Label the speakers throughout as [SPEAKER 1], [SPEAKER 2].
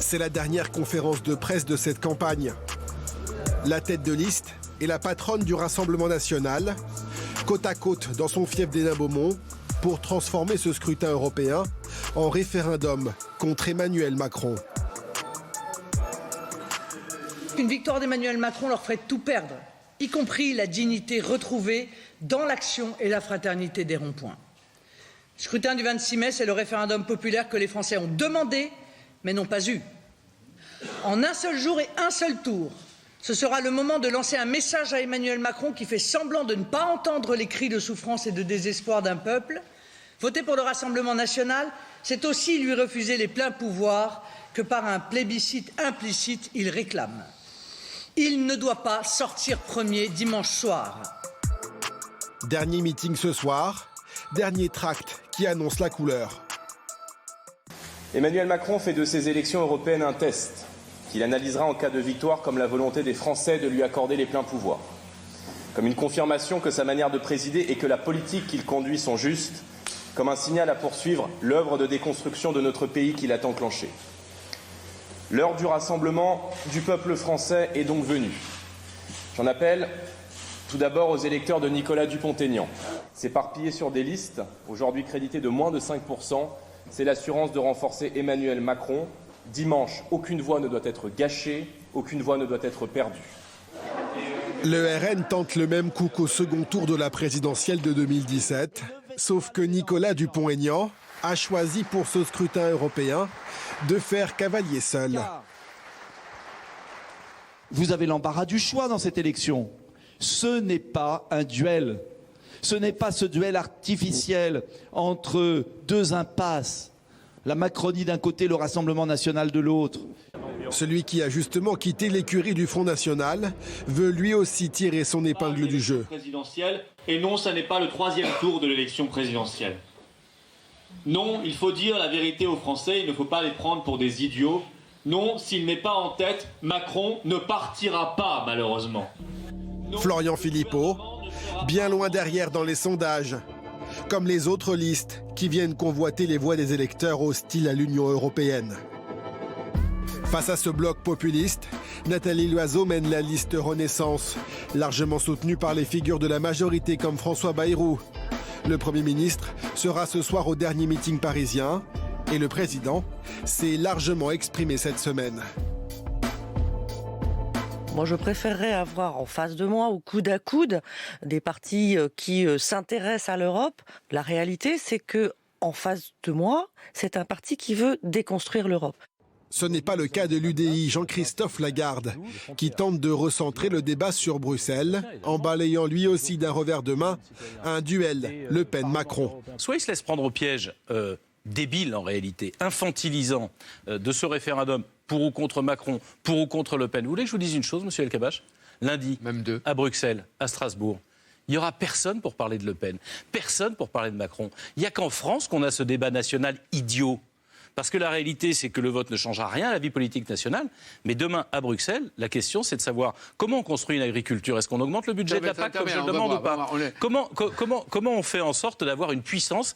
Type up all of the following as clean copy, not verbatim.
[SPEAKER 1] C'est la dernière conférence de presse de cette campagne. La tête de liste est la patronne du Rassemblement national, côte à côte dans son fief d'Hénin-Beaumont, pour transformer ce scrutin européen en référendum contre Emmanuel Macron.
[SPEAKER 2] Une victoire d'Emmanuel Macron leur ferait tout perdre, y compris la dignité retrouvée dans l'action et la fraternité des ronds-points. Le scrutin du 26 mai, c'est le référendum populaire que les Français ont demandé, mais n'ont pas eu. En un seul jour et un seul tour, ce sera le moment de lancer un message à Emmanuel Macron qui fait semblant de ne pas entendre les cris de souffrance et de désespoir d'un peuple. Voter pour le Rassemblement national, c'est aussi lui refuser les pleins pouvoirs que par un plébiscite implicite il réclame. Il ne doit pas sortir premier dimanche soir.
[SPEAKER 1] Dernier meeting ce soir, dernier tract qui annonce la couleur.
[SPEAKER 3] Emmanuel Macron fait de ces élections européennes un test qu'il analysera en cas de victoire comme la volonté des Français de lui accorder les pleins pouvoirs. Comme une confirmation que sa manière de présider et que la politique qu'il conduit sont justes, comme un signal à poursuivre l'œuvre de déconstruction de notre pays qu'il a enclenchée. L'heure du rassemblement du peuple français est donc venue. J'en appelle tout d'abord aux électeurs de Nicolas Dupont-Aignan. S'éparpiller sur des listes, aujourd'hui créditées de moins de 5%, c'est l'assurance de renforcer Emmanuel Macron. Dimanche, aucune voix ne doit être gâchée, aucune voix ne doit être perdue.
[SPEAKER 1] Le RN tente le même coup qu'au second tour de la présidentielle de 2017, sauf que Nicolas Dupont-Aignan a choisi pour ce scrutin européen de faire cavalier seul.
[SPEAKER 4] Vous avez l'embarras du choix dans cette élection. Ce n'est pas un duel. Ce n'est pas ce duel artificiel entre deux impasses. La Macronie d'un côté, le Rassemblement national de l'autre.
[SPEAKER 1] Celui qui a justement quitté l'écurie du Front National veut lui aussi tirer son épingle du jeu.
[SPEAKER 5] Et non, ça n'est pas le troisième tour de l'élection présidentielle. Non, il faut dire la vérité aux Français, il ne faut pas les prendre pour des idiots. Non, s'il n'est pas en tête, Macron ne partira pas, malheureusement. Non,
[SPEAKER 1] Florian Philippot, bien loin derrière dans les sondages, comme les autres listes qui viennent convoiter les voix des électeurs hostiles à l'Union européenne. Face à ce bloc populiste, Nathalie Loiseau mène la liste Renaissance, largement soutenue par les figures de la majorité comme François Bayrou. Le Premier ministre sera ce soir au dernier meeting parisien et le président s'est largement exprimé cette semaine.
[SPEAKER 6] Moi, je préférerais avoir en face de moi, au coude à coude, des partis qui s'intéressent à l'Europe. La réalité, c'est que en face de moi, c'est un parti qui veut déconstruire l'Europe.
[SPEAKER 1] Ce n'est pas le cas de l'UDI Jean-Christophe Lagarde, qui tente de recentrer le débat sur Bruxelles, en balayant lui aussi d'un revers de main un duel Le Pen-Macron.
[SPEAKER 7] Soit il se laisse prendre au piège débile en réalité, infantilisant de ce référendum pour ou contre Macron, pour ou contre Le Pen. Vous voulez que je vous dise une chose, monsieur El-Kabbach ? Lundi, à Bruxelles, à Strasbourg, il n'y aura personne pour parler de Le Pen, personne pour parler de Macron. Il n'y a qu'en France qu'on a ce débat national idiot. Parce que la réalité, c'est que le vote ne changera rien à la vie politique nationale. Mais demain, à Bruxelles, la question, c'est de savoir comment on construit une agriculture. Est-ce qu'on augmente le budget de la PAC, comme je le demande, ou pas ? Comment on fait en sorte d'avoir une puissance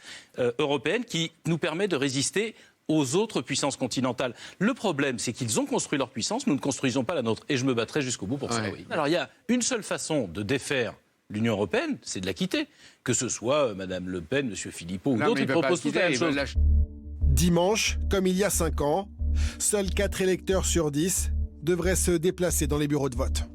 [SPEAKER 7] européenne qui nous permet de résister aux autres puissances continentales. Le problème, c'est qu'ils ont construit leur puissance, nous ne construisons pas la nôtre. Et je me battrai jusqu'au bout pour ça, oui. Alors, il y a une seule façon de défaire l'Union européenne, c'est de la quitter. Que ce soit Mme Le Pen, M. Philippot ou d'autres, ils proposent toute la même chose.
[SPEAKER 1] Dimanche, comme il y a 5 ans, seuls 4 électeurs sur 10 devraient se déplacer dans les bureaux de vote.